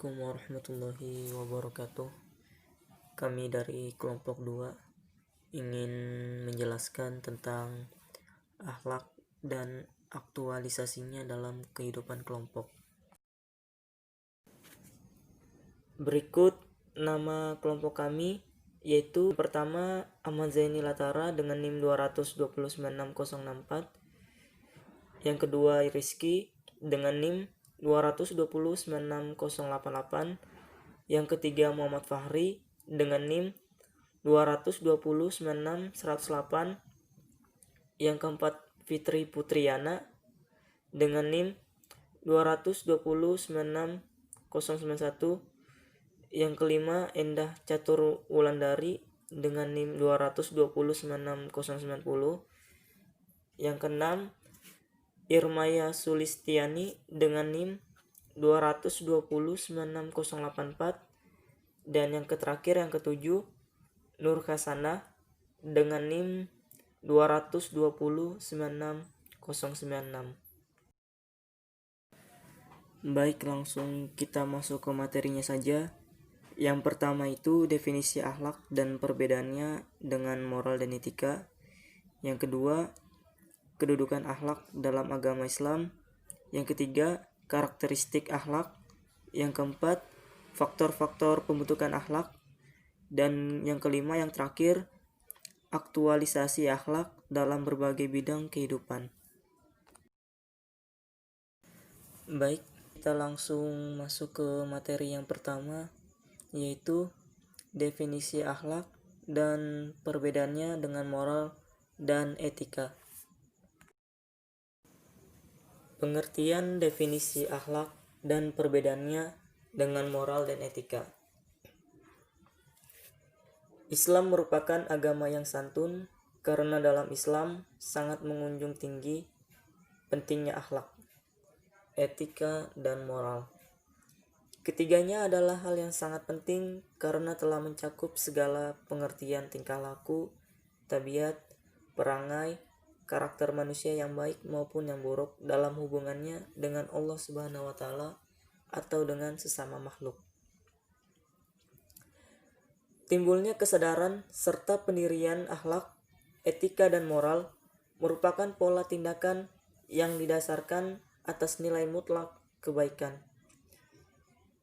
Assalamualaikum warahmatullahi wabarakatuh. Kami dari kelompok 2 ingin menjelaskan tentang akhlak dan aktualisasinya dalam kehidupan kelompok. Berikut nama kelompok kami, yaitu pertama Ahmad Zaini Latara dengan NIM 2296064. Yang kedua Rizky dengan NIM 2209688. Yang ketiga Muhammad Fahri dengan NIM 220960108. Yang keempat Fitri Putriana dengan NIM 2209691. Yang kelima Endah Catur Wulandari dengan NIM 2209690. Yang keenam Irmaya Sulistiani dengan NIM 2209684. Dan yang terakhir yang ketujuh Nur Hasanah dengan NIM 220969096. Baik, langsung kita masuk ke materinya saja. Yang pertama itu definisi akhlak dan perbedaannya dengan moral dan etika. Yang kedua, kedudukan akhlak dalam agama Islam. Yang ketiga, karakteristik akhlak. Yang keempat, faktor-faktor pembentukan akhlak. Dan yang kelima, yang terakhir, aktualisasi akhlak dalam berbagai bidang kehidupan. Baik, kita langsung masuk ke materi yang pertama, yaitu definisi akhlak dan perbedaannya dengan moral dan etika. Pengertian definisi akhlak dan perbedaannya dengan moral dan etika. Islam merupakan agama yang santun karena dalam Islam sangat menjunjung tinggi pentingnya akhlak, etika, dan moral. Ketiganya adalah hal yang sangat penting karena telah mencakup segala pengertian tingkah laku, tabiat, perangai, karakter manusia yang baik maupun yang buruk dalam hubungannya dengan Allah Subhanahu wa Ta'ala atau dengan sesama makhluk. Timbulnya kesadaran serta pendirian akhlak, etika, dan moral merupakan pola tindakan yang didasarkan atas nilai mutlak kebaikan.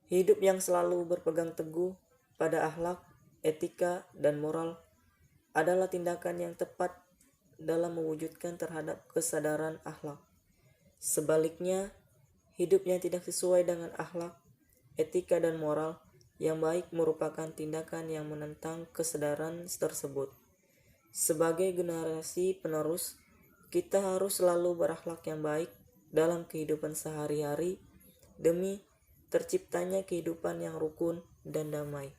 Hidup yang selalu berpegang teguh pada akhlak, etika, dan moral adalah tindakan yang tepat dalam mewujudkan terhadap kesadaran akhlak. Sebaliknya, hidup yang tidak sesuai dengan akhlak, etika, dan moral yang baik merupakan tindakan yang menentang kesadaran tersebut. Sebagai generasi penerus, kita harus selalu berakhlak yang baik dalam kehidupan sehari-hari demi terciptanya kehidupan yang rukun dan damai.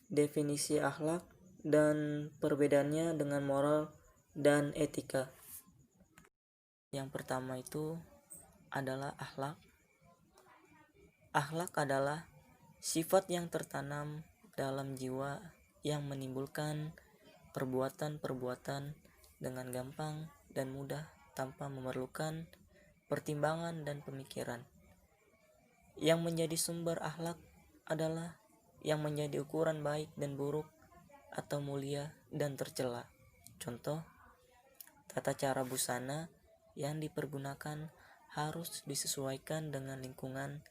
Definisi akhlak dan perbedaannya dengan moral dan etika. Yang pertama itu adalah akhlak. Akhlak adalah sifat yang tertanam dalam jiwa yang menimbulkan perbuatan-perbuatan dengan gampang dan mudah tanpa memerlukan pertimbangan dan pemikiran. Yang menjadi sumber akhlak adalah yang menjadi ukuran baik dan buruk atau mulia dan tercela. Contoh, tata cara busana yang dipergunakan harus disesuaikan dengan lingkungan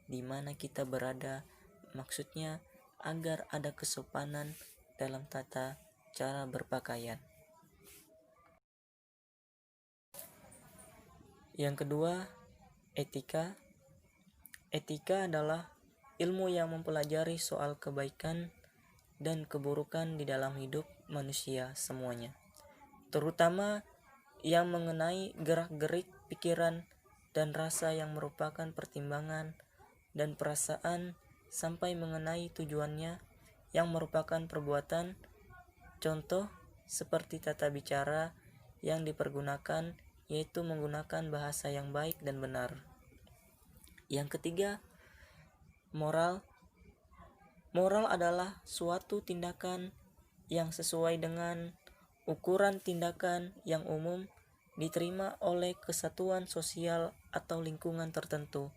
di mana kita berada, maksudnya agar ada kesopanan dalam tata cara berpakaian. Yang kedua, etika. Etika adalah ilmu yang mempelajari soal kebaikan dan keburukan di dalam hidup manusia semuanya, terutama yang mengenai gerak-gerik pikiran dan rasa yang merupakan pertimbangan dan perasaan sampai mengenai tujuannya yang merupakan perbuatan. Contoh seperti tata bicara yang dipergunakan, yaitu menggunakan bahasa yang baik dan benar. Yang ketiga, moral. Moral adalah suatu tindakan yang sesuai dengan ukuran tindakan yang umum diterima oleh kesatuan sosial atau lingkungan tertentu,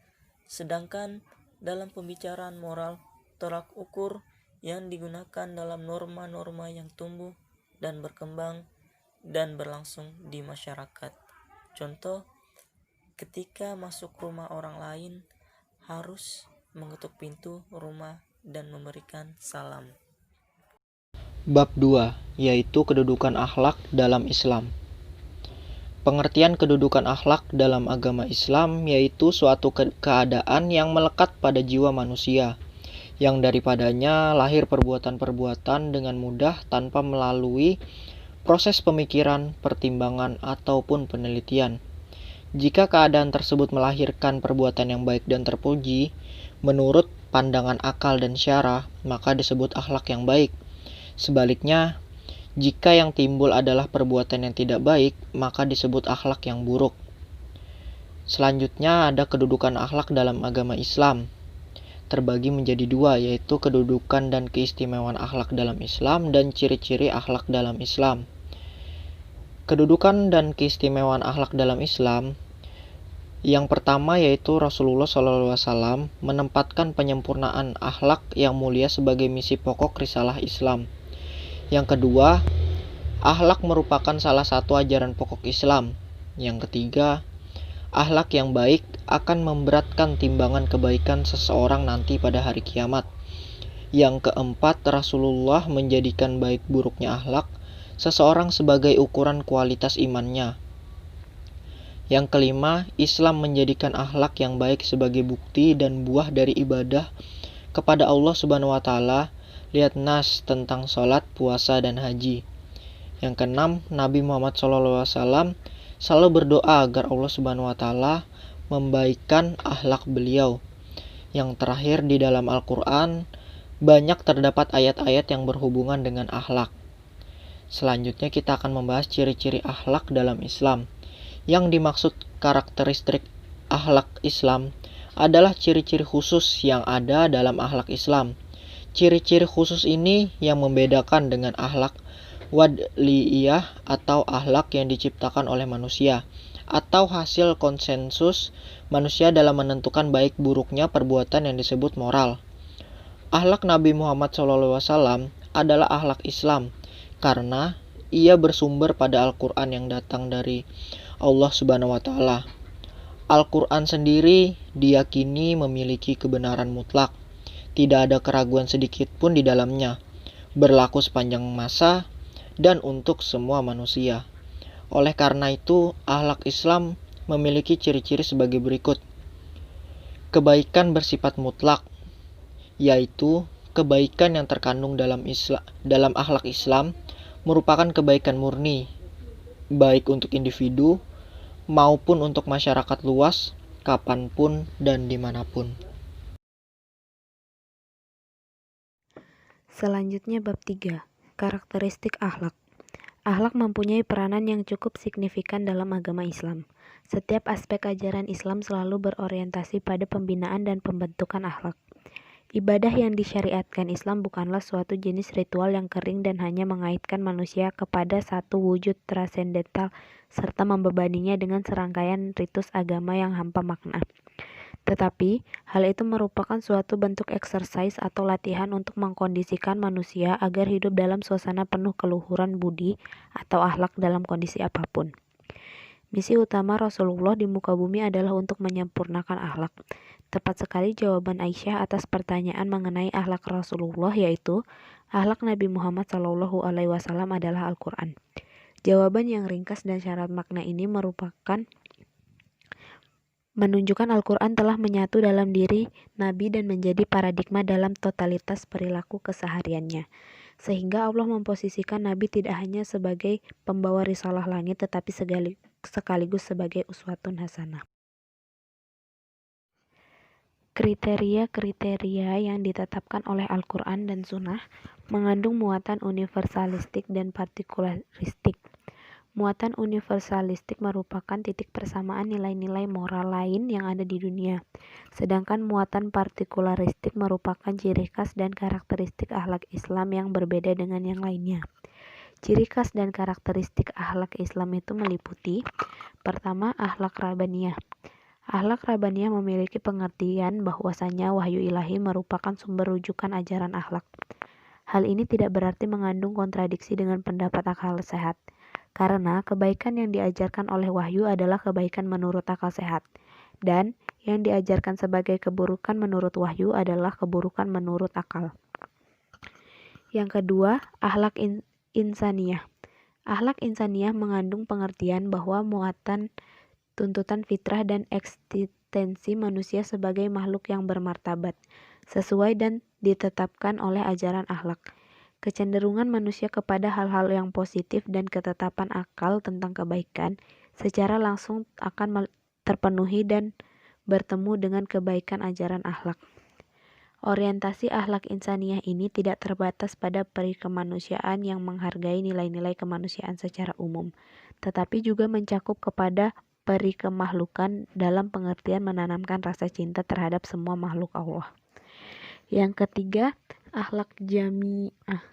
Sedangkan dalam pembicaraan moral, tolak ukur yang digunakan dalam norma-norma yang tumbuh dan berkembang dan berlangsung di masyarakat. Contoh, ketika masuk rumah orang lain harus mengetuk pintu rumah dan memberikan salam. Bab 2, yaitu kedudukan akhlak dalam Islam. Pengertian kedudukan akhlak dalam agama Islam yaitu suatu keadaan yang melekat pada jiwa manusia, yang daripadanya lahir perbuatan-perbuatan dengan mudah tanpa melalui proses pemikiran, pertimbangan, ataupun penelitian. Jika keadaan tersebut melahirkan perbuatan yang baik dan terpuji, menurut pandangan akal dan syarah, maka disebut akhlak yang baik. Sebaliknya, jika yang timbul adalah perbuatan yang tidak baik, maka disebut akhlak yang buruk. Selanjutnya ada kedudukan akhlak dalam agama Islam. Terbagi menjadi dua, yaitu kedudukan dan keistimewaan akhlak dalam Islam dan ciri-ciri akhlak dalam Islam. Kedudukan dan keistimewaan akhlak dalam Islam, yang pertama yaitu Rasulullah SAW menempatkan penyempurnaan akhlak yang mulia sebagai misi pokok risalah Islam. Yang kedua, akhlak merupakan salah satu ajaran pokok Islam. Yang ketiga, akhlak yang baik akan memberatkan timbangan kebaikan seseorang nanti pada hari kiamat. Yang keempat, Rasulullah menjadikan baik buruknya akhlak seseorang sebagai ukuran kualitas imannya. Yang kelima, Islam menjadikan akhlak yang baik sebagai bukti dan buah dari ibadah kepada Allah Subhanahu wa taala. Lihat nas tentang sholat, puasa, dan haji. Yang keenam, Nabi Muhammad SAW selalu berdoa agar Allah Subhanahu wa taala membaikkan akhlak beliau. Yang terakhir, di dalam Al-Qur'an banyak terdapat ayat-ayat yang berhubungan dengan akhlak. Selanjutnya kita akan membahas ciri-ciri akhlak dalam Islam. Yang dimaksud karakteristik akhlak Islam adalah ciri-ciri khusus yang ada dalam akhlak Islam. Ciri-ciri khusus ini yang membedakan dengan akhlak wadliyah atau akhlak yang diciptakan oleh manusia atau hasil konsensus manusia dalam menentukan baik buruknya perbuatan yang disebut moral. Akhlak Nabi Muhammad SAW adalah akhlak Islam karena ia bersumber pada Al-Quran yang datang dari Allah Subhanahu wa taala. Al-Quran sendiri diyakini memiliki kebenaran mutlak. Tidak ada keraguan sedikit pun di dalamnya. Berlaku sepanjang masa dan untuk semua manusia. Oleh karena itu, akhlak Islam memiliki ciri-ciri sebagai berikut. Kebaikan bersifat mutlak, yaitu kebaikan yang terkandung dalam akhlak Islam merupakan kebaikan murni, baik untuk individu maupun untuk masyarakat luas, kapanpun dan dimanapun. Selanjutnya bab 3, karakteristik akhlak. Akhlak mempunyai peranan yang cukup signifikan dalam agama Islam. Setiap aspek ajaran Islam selalu berorientasi pada pembinaan dan pembentukan akhlak. Ibadah yang disyariatkan Islam bukanlah suatu jenis ritual yang kering dan hanya mengaitkan manusia kepada satu wujud transendental serta membebaninya dengan serangkaian ritus agama yang hampa makna. Tetapi, hal itu merupakan suatu bentuk exercise atau latihan untuk mengkondisikan manusia agar hidup dalam suasana penuh keluhuran budi atau akhlak dalam kondisi apapun. Misi utama Rasulullah di muka bumi adalah untuk menyempurnakan akhlak. Tepat sekali jawaban Aisyah atas pertanyaan mengenai akhlak Rasulullah, yaitu akhlak Nabi Muhammad SAW adalah Al-Quran. Jawaban yang ringkas dan syarat makna ini menunjukkan Al-Quran telah menyatu dalam diri Nabi dan menjadi paradigma dalam totalitas perilaku kesehariannya. Sehingga Allah memposisikan Nabi tidak hanya sebagai pembawa risalah langit tetapi sekaligus sebagai uswatun hasanah. Kriteria-kriteria yang ditetapkan oleh Al-Quran dan Sunnah mengandung muatan universalistik dan partikularistik. Muatan universalistik merupakan titik persamaan nilai-nilai moral lain yang ada di dunia. Sedangkan muatan partikularistik merupakan ciri khas dan karakteristik akhlak Islam yang berbeda dengan yang lainnya. Ciri khas dan karakteristik akhlak Islam itu meliputi: pertama, akhlak rabbaniyah. Akhlak Rabbaniyah memiliki pengertian bahwasanya wahyu ilahi merupakan sumber rujukan ajaran akhlak. Hal ini tidak berarti mengandung kontradiksi dengan pendapat akal sehat, karena kebaikan yang diajarkan oleh wahyu adalah kebaikan menurut akal sehat, dan yang diajarkan sebagai keburukan menurut wahyu adalah keburukan menurut akal. Yang kedua, akhlak insaniyah. Akhlak insaniyah mengandung pengertian bahwa muatan tuntutan fitrah dan eksistensi manusia sebagai makhluk yang bermartabat, sesuai dan ditetapkan oleh ajaran akhlak. Kecenderungan manusia kepada hal-hal yang positif dan ketetapan akal tentang kebaikan secara langsung akan terpenuhi dan bertemu dengan kebaikan ajaran akhlak. Orientasi akhlak insaniyah ini tidak terbatas pada peri kemanusiaan yang menghargai nilai-nilai kemanusiaan secara umum, tetapi juga mencakup kepada peri kemakhlukan dalam pengertian menanamkan rasa cinta terhadap semua makhluk Allah. Yang ketiga, akhlak jamiah.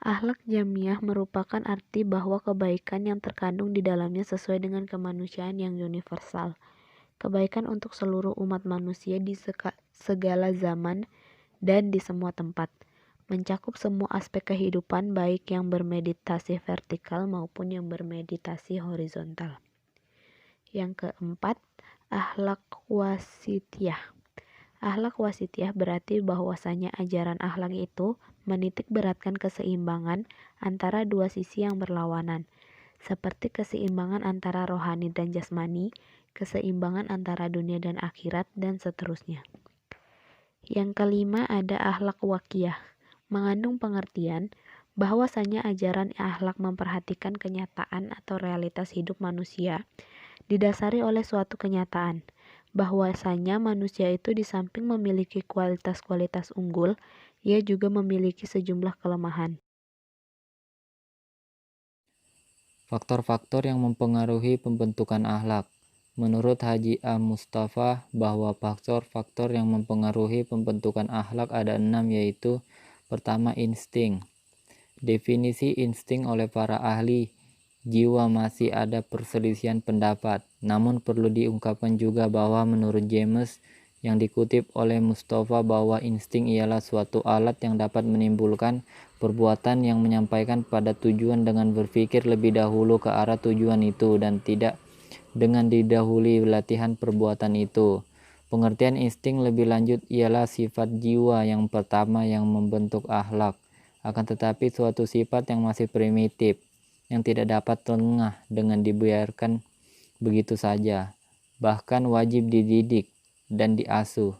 Akhlak jamiah merupakan arti bahwa kebaikan yang terkandung di dalamnya sesuai dengan kemanusiaan yang universal. Kebaikan untuk seluruh umat manusia di segala zaman dan di semua tempat, mencakup semua aspek kehidupan baik yang bermeditasi vertikal maupun yang bermeditasi horizontal. Yang keempat, akhlak wasitiyah. Akhlak wasitiyah berarti bahwasanya ajaran akhlak itu menitik beratkan keseimbangan antara dua sisi yang berlawanan, seperti keseimbangan antara rohani dan jasmani, keseimbangan antara dunia dan akhirat, dan seterusnya. Yang kelima ada akhlak waqiyah, mengandung pengertian bahwasanya ajaran akhlak memperhatikan kenyataan atau realitas hidup manusia didasari oleh suatu kenyataan, bahwasanya manusia itu di samping memiliki kualitas-kualitas unggul, ia juga memiliki sejumlah kelemahan. Faktor-faktor yang mempengaruhi pembentukan akhlak. Menurut Haji A. Mustafa, bahwa faktor-faktor yang mempengaruhi pembentukan akhlak ada 6, yaitu: pertama, insting. Definisi insting oleh para ahli jiwa masih ada perselisihan pendapat, namun perlu diungkapkan juga bahwa menurut James yang dikutip oleh Mustafa bahwa insting ialah suatu alat yang dapat menimbulkan perbuatan yang menyampaikan pada tujuan dengan berpikir lebih dahulu ke arah tujuan itu dan tidak dengan didahului latihan perbuatan itu. Pengertian insting lebih lanjut ialah sifat jiwa yang pertama yang membentuk akhlak, akan tetapi suatu sifat yang masih primitif, yang tidak dapat lengah dengan dibiarkan begitu saja, bahkan wajib dididik dan diasuh.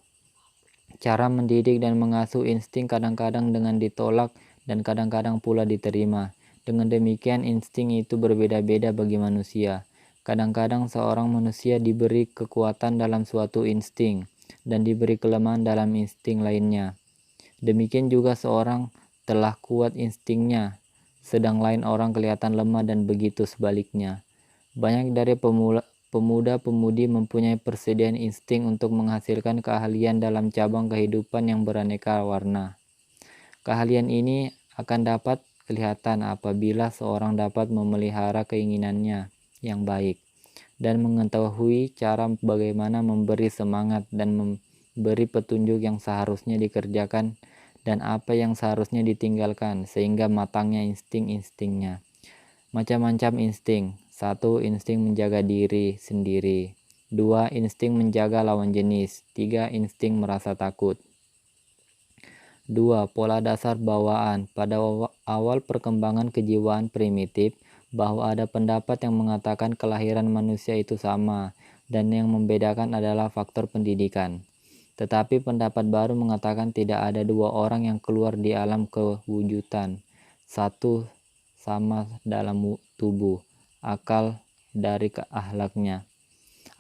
Cara mendidik dan mengasuh insting kadang-kadang dengan ditolak dan kadang-kadang pula diterima. Dengan demikian insting itu berbeda-beda bagi manusia. Kadang-kadang seorang manusia diberi kekuatan dalam suatu insting dan diberi kelemahan dalam insting lainnya. Demikian juga seorang telah kuat instingnya, sedang lain orang kelihatan lemah dan begitu sebaliknya. Banyak dari pemuda-pemudi mempunyai persediaan insting untuk menghasilkan keahlian dalam cabang kehidupan yang beraneka warna. Keahlian ini akan dapat kelihatan apabila seorang dapat memelihara keinginannya yang baik dan mengetahui cara bagaimana memberi semangat dan memberi petunjuk yang seharusnya dikerjakan dan apa yang seharusnya ditinggalkan, sehingga matangnya insting-instingnya. Macam-macam insting. 1. Insting menjaga diri sendiri. 2. Insting menjaga lawan jenis. 3. Insting merasa takut. 2. Pola dasar bawaan. Pada awal perkembangan kejiwaan primitif, bahwa ada pendapat yang mengatakan kelahiran manusia itu sama, dan yang membedakan adalah faktor pendidikan. Tetapi pendapat baru mengatakan tidak ada dua orang yang keluar di alam kewujudan satu sama dalam tubuh, akal dari akhlaknya.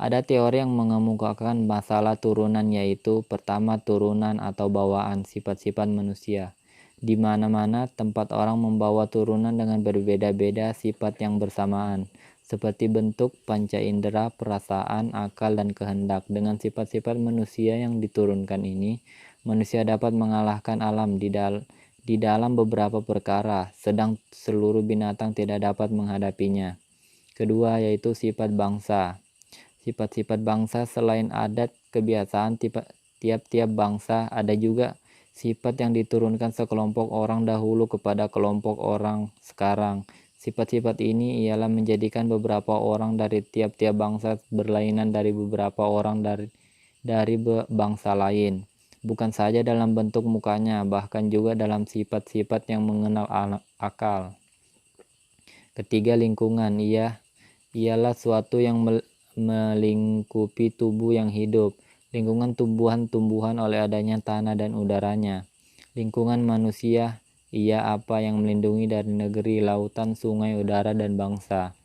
Ada teori yang mengemukakan masalah turunan, yaitu pertama turunan atau bawaan sifat-sifat manusia. Di mana-mana tempat orang membawa turunan dengan berbeda-beda sifat yang bersamaan, seperti bentuk, panca indera, perasaan, akal, dan kehendak. Dengan sifat-sifat manusia yang diturunkan ini, manusia dapat mengalahkan alam di dalam beberapa perkara, sedang seluruh binatang tidak dapat menghadapinya. Kedua, yaitu sifat bangsa. sifat-sifat bangsa selain adat kebiasaan tiap-tiap bangsa, ada juga sifat yang diturunkan sekelompok orang dahulu kepada kelompok orang sekarang. Sifat-sifat ini ialah menjadikan beberapa orang dari tiap-tiap bangsa berlainan dari beberapa orang dari bangsa lain. Bukan saja dalam bentuk mukanya, bahkan juga dalam sifat-sifat yang mengenal akal. Ketiga, lingkungan. Ialah suatu yang melingkupi tubuh yang hidup. Lingkungan tumbuhan-tumbuhan oleh adanya tanah dan udaranya. Lingkungan manusia, ia apa yang melindungi dari negeri, lautan, sungai, udara, dan bangsa.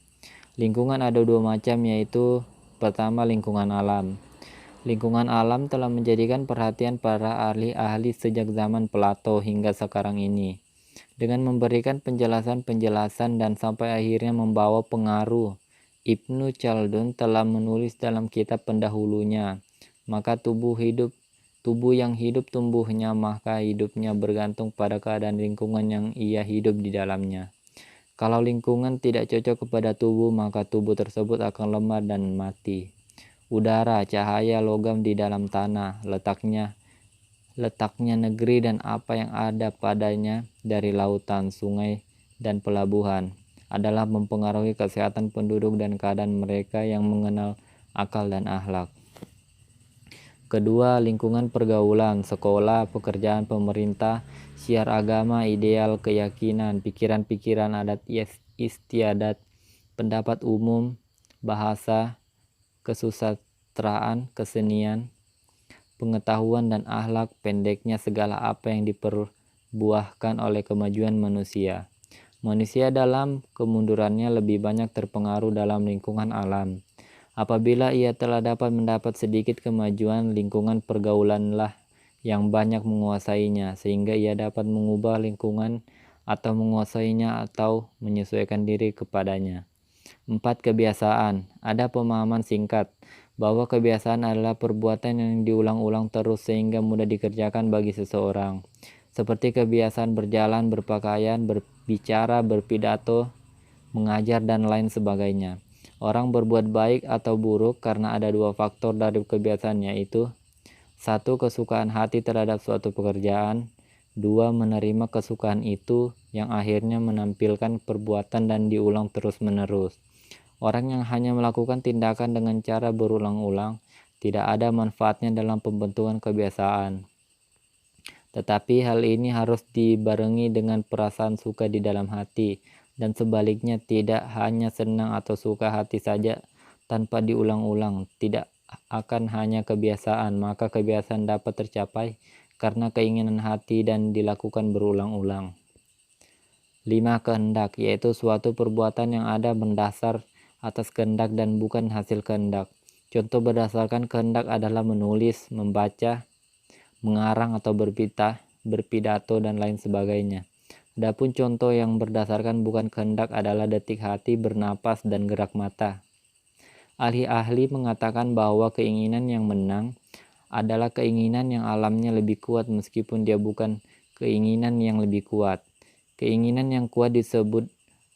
Lingkungan ada dua macam, yaitu pertama lingkungan alam. Lingkungan alam telah menjadikan perhatian para ahli-ahli sejak zaman Plato hingga sekarang ini, dengan memberikan penjelasan-penjelasan dan sampai akhirnya membawa pengaruh. Ibnu Khaldun telah menulis dalam kitab pendahulunya, maka tubuh yang hidup tumbuhnya, maka hidupnya bergantung pada keadaan lingkungan yang ia hidup di dalamnya. Kalau lingkungan tidak cocok kepada tubuh, maka tubuh tersebut akan lemah dan mati. Udara, cahaya, logam di dalam tanah, letaknya negeri dan apa yang ada padanya dari lautan, sungai, dan pelabuhan adalah mempengaruhi kesehatan penduduk dan keadaan mereka yang mengenal akal dan akhlak. Kedua, lingkungan pergaulan, sekolah, pekerjaan pemerintah, syiar agama, ideal, keyakinan, pikiran-pikiran, adat istiadat, pendapat umum, bahasa, kesusastraan, kesenian, pengetahuan dan akhlak, pendeknya segala apa yang diperbuahkan oleh kemajuan manusia. Manusia dalam kemundurannya lebih banyak terpengaruh dalam lingkungan alam. Apabila ia telah dapat mendapat sedikit kemajuan, lingkungan pergaulanlah yang banyak menguasainya, sehingga ia dapat mengubah lingkungan atau menguasainya atau menyesuaikan diri kepadanya. 4. Kebiasaan. Ada pemahaman singkat bahwa kebiasaan adalah perbuatan yang diulang-ulang terus sehingga mudah dikerjakan bagi seseorang, seperti kebiasaan berjalan, berpakaian, berbicara, berpidato, mengajar, dan lain sebagainya. Orang berbuat baik atau buruk karena ada dua faktor dari kebiasaan, yaitu 1. Kesukaan hati terhadap suatu pekerjaan, 2. Menerima kesukaan itu yang akhirnya menampilkan perbuatan dan diulang terus-menerus. Orang yang hanya melakukan tindakan dengan cara berulang-ulang tidak ada manfaatnya dalam pembentukan kebiasaan. Tetapi hal ini harus dibarengi dengan perasaan suka di dalam hati, dan sebaliknya tidak hanya senang atau suka hati saja tanpa diulang-ulang. Tidak akan hanya kebiasaan, maka kebiasaan dapat tercapai karena keinginan hati dan dilakukan berulang-ulang. 5. Kehendak, yaitu suatu perbuatan yang ada berdasar atas kehendak dan bukan hasil kehendak. Contoh berdasarkan kehendak adalah menulis, membaca, mengarang atau berpidato dan lain sebagainya. Adapun contoh yang berdasarkan bukan kehendak adalah detik hati, bernapas, dan gerak mata. Ahli-ahli mengatakan bahwa keinginan yang menang adalah keinginan yang alamnya lebih kuat meskipun dia bukan keinginan yang lebih kuat. Keinginan yang kuat disebut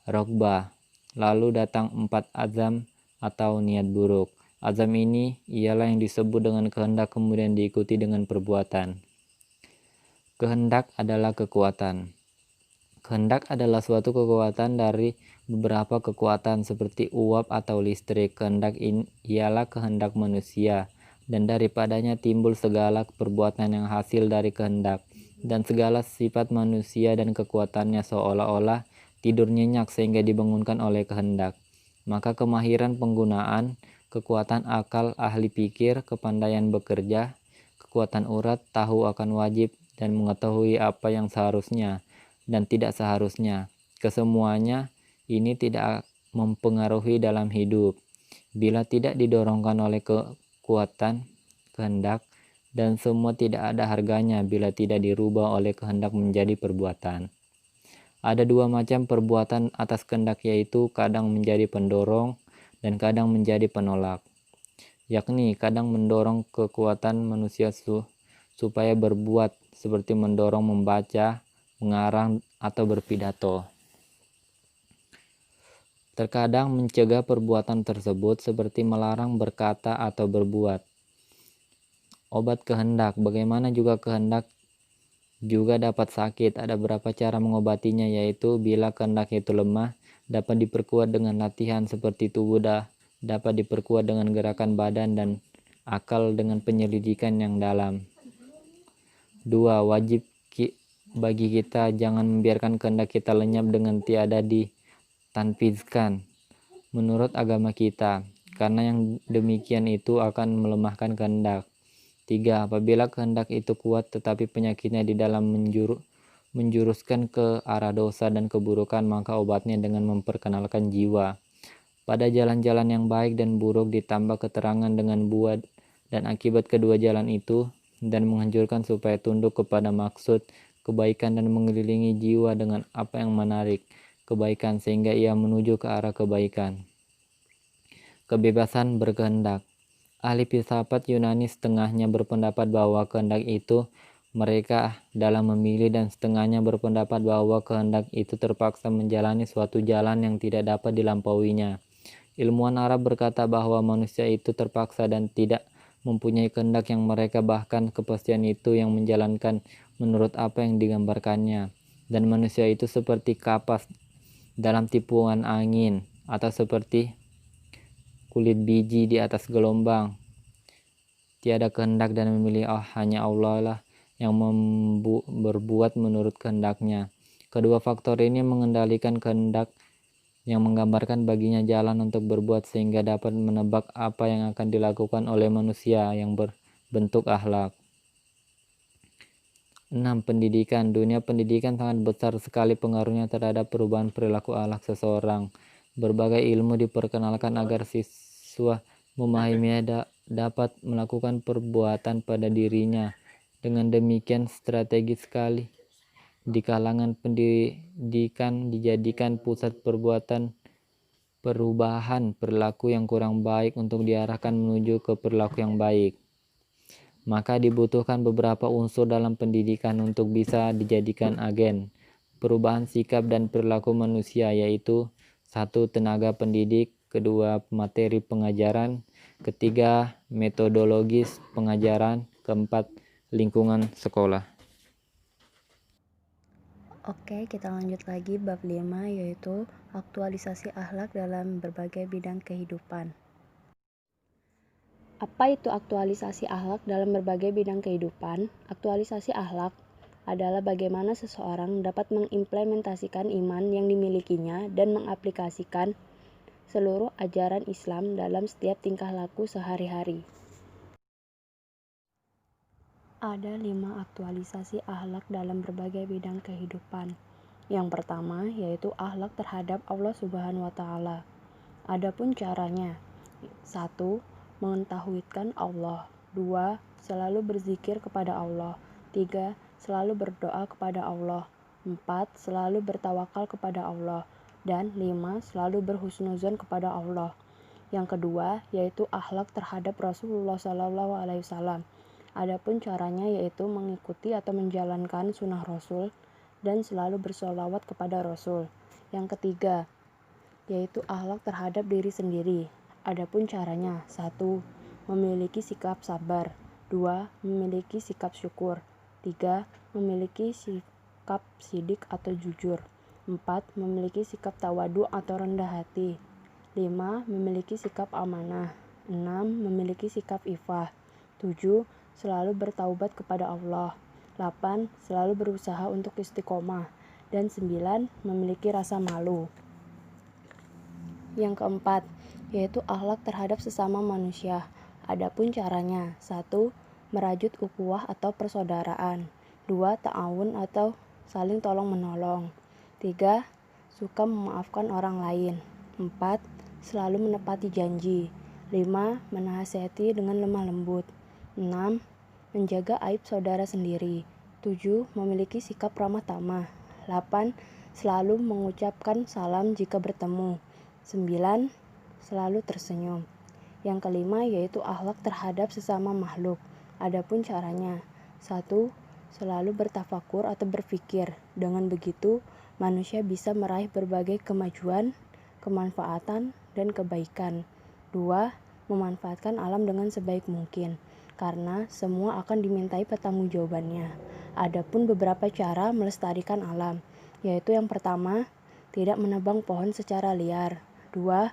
rogbah. Lalu datang 4 azam atau niat buruk. Azam ini ialah yang disebut dengan kehendak kemudian diikuti dengan perbuatan. Kehendak adalah kekuatan. Kehendak adalah suatu kekuatan dari beberapa kekuatan seperti uap atau listrik. Kehendak ialah kehendak manusia, dan daripadanya timbul segala perbuatan yang hasil dari kehendak, dan segala sifat manusia dan kekuatannya seolah-olah tidur nyenyak sehingga dibangunkan oleh kehendak. Maka kemahiran penggunaan, kekuatan akal, ahli pikir, kepandaian bekerja, kekuatan urat, tahu akan wajib, dan mengetahui apa yang seharusnya dan tidak seharusnya. Kesemuanya ini tidak mempengaruhi dalam hidup bila tidak didorongkan oleh kekuatan kehendak, dan semua tidak ada harganya bila tidak dirubah oleh kehendak menjadi perbuatan. Ada dua macam perbuatan atas kehendak, yaitu kadang menjadi pendorong dan kadang menjadi penolak, yakni kadang mendorong kekuatan manusia supaya berbuat, seperti mendorong membaca, mengarang, atau berpidato. Terkadang mencegah perbuatan tersebut seperti melarang berkata atau berbuat. Obat kehendak. Bagaimana juga kehendak juga dapat sakit. Ada beberapa cara mengobatinya, yaitu bila kehendak itu lemah, dapat diperkuat dengan latihan seperti tubuh dapat diperkuat dengan gerakan badan dan akal dengan penyelidikan yang dalam. 2. Wajib bagi kita jangan membiarkan kehendak kita lenyap dengan tiada ditanfizkan menurut agama kita, karena yang demikian itu akan melemahkan kehendak. 3. Apabila kehendak itu kuat tetapi penyakitnya di dalam menjuruskan ke arah dosa dan keburukan, maka obatnya dengan memperkenalkan jiwa pada jalan-jalan yang baik dan buruk, ditambah keterangan dengan buah dan akibat kedua jalan itu, dan menghancurkan supaya tunduk kepada maksud kebaikan dan mengelilingi jiwa dengan apa yang menarik kebaikan sehingga ia menuju ke arah kebaikan. Kebebasan berkehendak. Ahli filsafat Yunani setengahnya berpendapat bahwa kehendak itu mereka dalam memilih, dan setengahnya berpendapat bahwa kehendak itu terpaksa menjalani suatu jalan yang tidak dapat dilampauinya. Ilmuwan Arab berkata bahwa manusia itu terpaksa dan tidak mempunyai kehendak yang mereka, bahkan kepastian itu yang menjalankan menurut apa yang digambarkannya. Dan manusia itu seperti kapas dalam tipuan angin, atau seperti kulit biji di atas gelombang. Tiada kehendak dan memilih, hanya Allah lah yang berbuat menurut kehendaknya. Kedua faktor ini mengendalikan kehendak yang menggambarkan baginya jalan untuk berbuat sehingga dapat menebak apa yang akan dilakukan oleh manusia yang berbentuk akhlak. 6. Pendidikan. Dunia pendidikan sangat besar sekali pengaruhnya terhadap perubahan perilaku akhlak seseorang. Berbagai ilmu diperkenalkan agar siswa memahaminya dapat melakukan perbuatan pada dirinya. Dengan demikian strategis sekali di kalangan pendidikan dijadikan pusat perubahan perilaku yang kurang baik untuk diarahkan menuju ke perilaku yang baik. Maka dibutuhkan beberapa unsur dalam pendidikan untuk bisa dijadikan agen perubahan sikap dan perilaku manusia, yaitu 1. Tenaga pendidik, 2. Materi pengajaran, 3. Metodologis pengajaran, 4. Lingkungan sekolah. Oke, kita lanjut lagi bab 5, yaitu aktualisasi akhlak dalam berbagai bidang kehidupan. Apa itu aktualisasi akhlak dalam berbagai bidang kehidupan? Aktualisasi akhlak adalah bagaimana seseorang dapat mengimplementasikan iman yang dimilikinya dan mengaplikasikan seluruh ajaran Islam dalam setiap tingkah laku sehari-hari. Ada 5 aktualisasi akhlak dalam berbagai bidang kehidupan. Yang pertama yaitu akhlak terhadap Allah Subhanahu wa Ta'ala. Adapun caranya: 1. Mengetahuikan Allah. 2. Selalu berzikir kepada Allah. 3. Selalu berdoa kepada Allah. 4. Selalu bertawakal kepada Allah. Dan 5. Selalu berhusnuzon kepada Allah. Yang kedua yaitu akhlak terhadap Rasulullah SAW. Adapun caranya yaitu mengikuti atau menjalankan sunnah Rasul dan selalu bersolawat kepada Rasul. Yang ketiga yaitu akhlak terhadap diri sendiri. Adapun caranya: 1. Memiliki sikap sabar. 2. Memiliki sikap syukur. 3. Memiliki sikap sidik atau jujur. 4. Memiliki sikap tawadu atau rendah hati. 5. Memiliki sikap amanah. 6. Memiliki sikap ifah. 7. Selalu bertaubat kepada Allah. 8. Selalu berusaha untuk istiqomah. Dan 9. Memiliki rasa malu. Yang keempat yaitu akhlak terhadap sesama manusia. Adapun caranya: 1. Merajut ukhuwah atau persaudaraan. 2. Ta'awun atau saling tolong menolong. 3. Suka memaafkan orang lain. 4. Selalu menepati janji. 5. Menasihati dengan lemah lembut. 6. Menjaga aib saudara sendiri. 7. Memiliki sikap ramah tamah. 8. Selalu mengucapkan salam jika bertemu. 9. Selalu tersenyum. Yang kelima yaitu akhlak terhadap sesama makhluk. Adapun caranya: 1. Selalu bertafakur atau berpikir. Dengan begitu, manusia bisa meraih berbagai kemajuan, kemanfaatan, dan kebaikan. 2. Memanfaatkan alam dengan sebaik mungkin, karena semua akan dimintai pertanggungjawabannya. Adapun beberapa cara melestarikan alam, yaitu yang pertama, tidak menebang pohon secara liar. 2.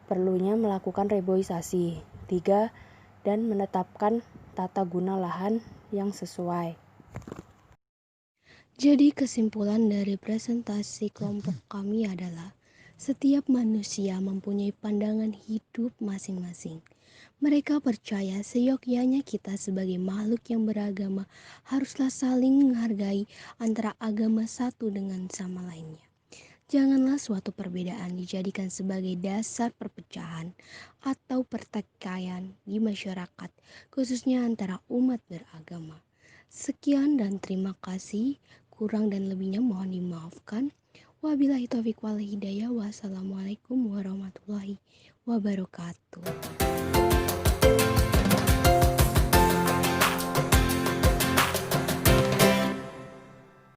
Perlunya melakukan reboisasi. 3. Dan menetapkan tata guna lahan yang sesuai. Jadi kesimpulan dari presentasi kelompok kami adalah setiap manusia mempunyai pandangan hidup masing-masing. Mereka percaya seyogyanya kita sebagai makhluk yang beragama haruslah saling menghargai antara agama satu dengan sama lainnya. Janganlah suatu perbedaan dijadikan sebagai dasar perpecahan atau pertikaian di masyarakat, khususnya antara umat beragama. Sekian dan terima kasih. Kurang dan lebihnya mohon dimaafkan. Wabillahi taufiq wal hidayah. Wassalamualaikum warahmatullahi wabarakatuh.